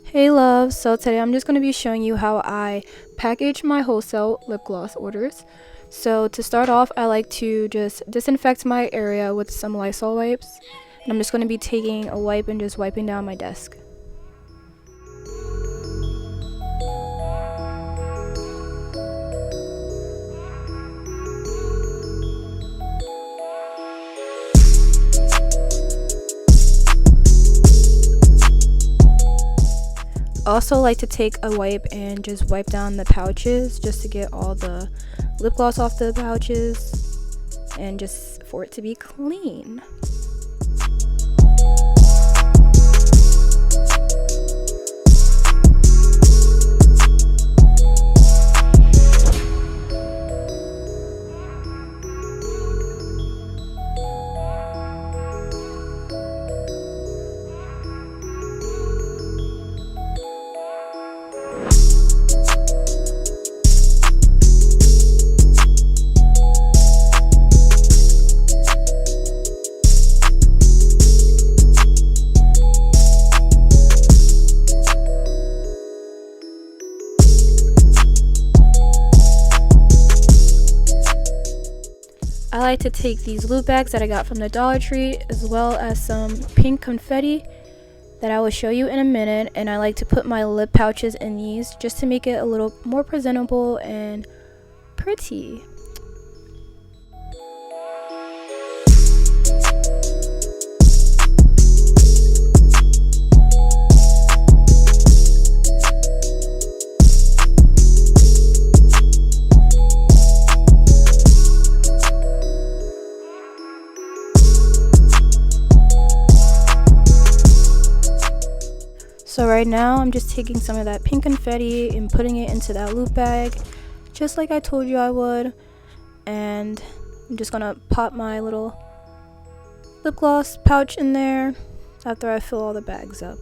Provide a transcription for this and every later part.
Hey loves, so today I'm just going to be showing you how I package my wholesale lip gloss orders. So to start off, I like to just disinfect my area with some Lysol wipes. And I'm just going to be taking a wipe and just wiping down my desk. I also like to take a wipe and just wipe down the pouches just to get all the lip gloss off the pouches and just for it to be clean. I like to take these loot bags that I got from the Dollar Tree as well as some pink confetti that I will show you in a minute, and I like to put my lip pouches in these just to make it a little more presentable and pretty. So right now I'm just taking some of that pink confetti and putting it into that loot bag just like I told you I would, and I'm just gonna pop my little lip gloss pouch in there after I fill all the bags up.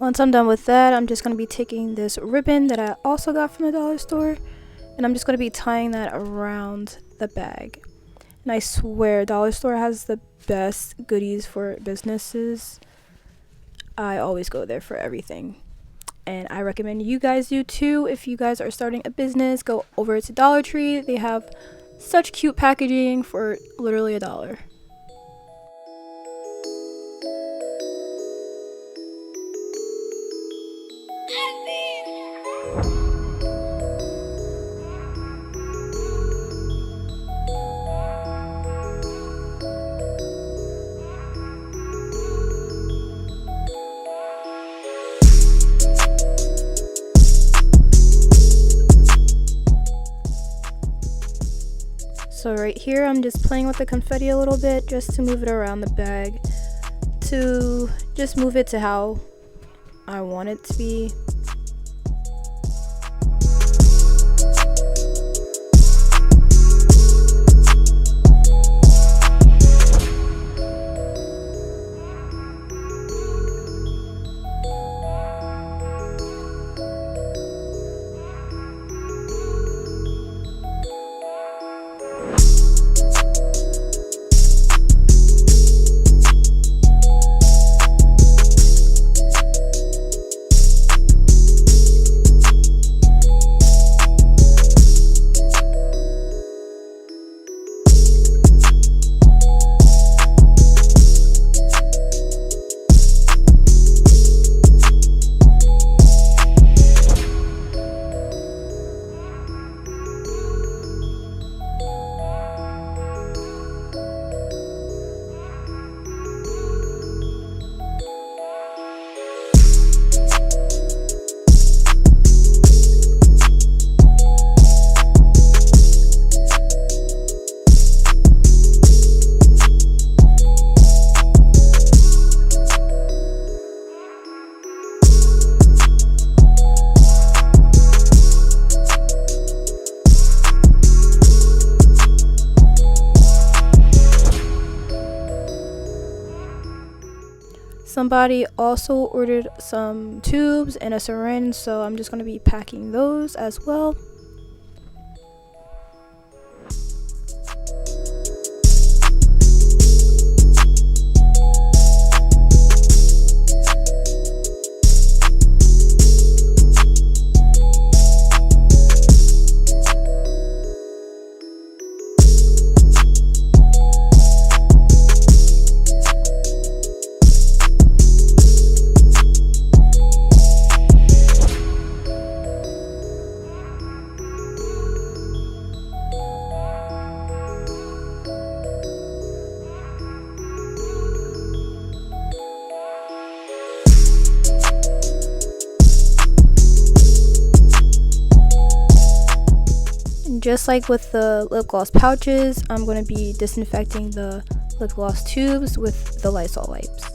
Once I'm done with that, I'm just going to be taking this ribbon that I also got from the dollar store, and I'm just going to be tying that around the bag. And I swear, dollar store has the best goodies for businesses. I always go there for everything, and I recommend you guys do too. If you guys are starting a business, go over to Dollar Tree. They have such cute packaging for literally $1. So right here, I'm just playing with the confetti a little bit just to move it around the bag, to just move it to how I want it to be. Somebody also ordered some tubes and a syringe, so I'm just going to be packing those as well. Just like with the lip gloss pouches, I'm going to be disinfecting the lip gloss tubes with the Lysol wipes.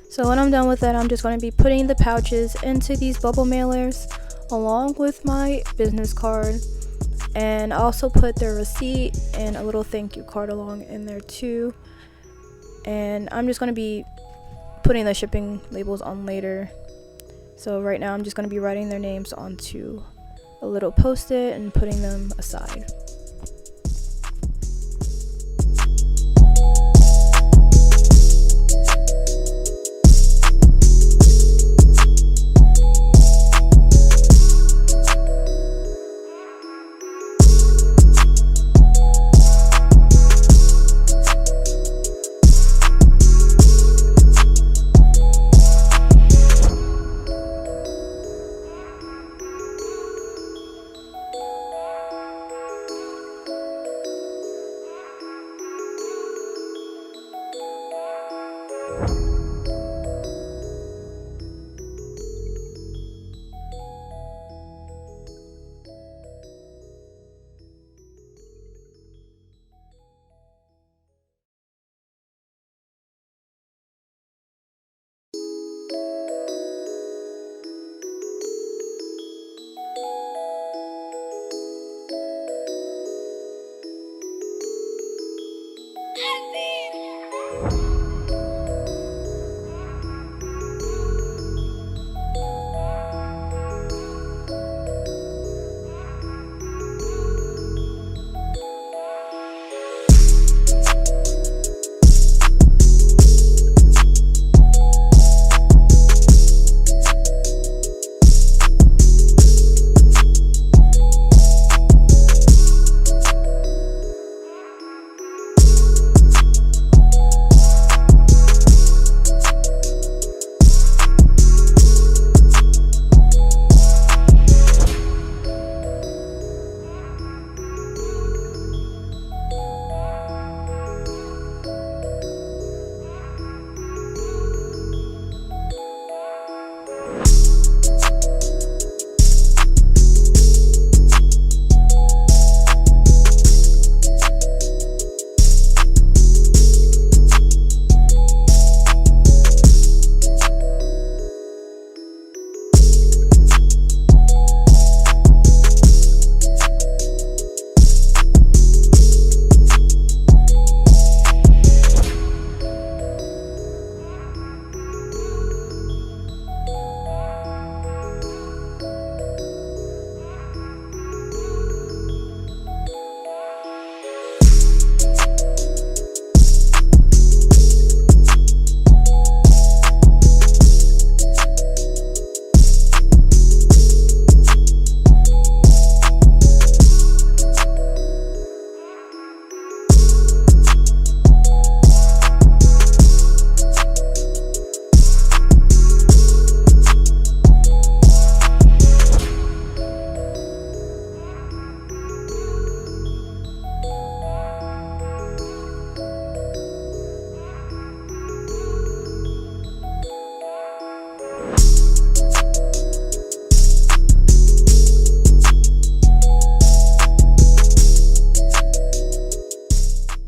So when I'm done with that, I'm just going to be putting the pouches into these bubble mailers along with my business card, and I also put their receipt and a little thank you card along in there too. And I'm just going to be putting the shipping labels on later. So right now I'm just going to be writing their names onto a little post-it and putting them aside.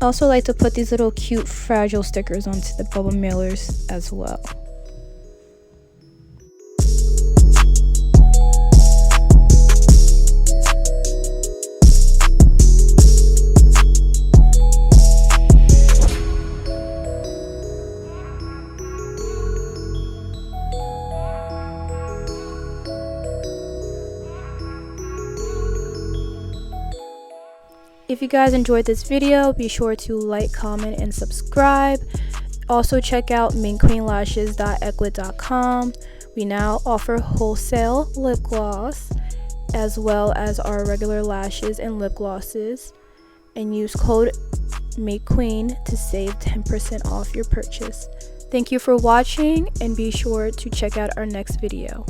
I also like to put these little cute fragile stickers onto the bubble mailers as well. If you guys enjoyed this video, be sure to like, comment, and subscribe. Also check out mainqueenlashes.eclat.com. We now offer wholesale lip gloss as well as our regular lashes and lip glosses. And use code MAKEQUEEN to save 10% off your purchase. Thank you for watching and be sure to check out our next video.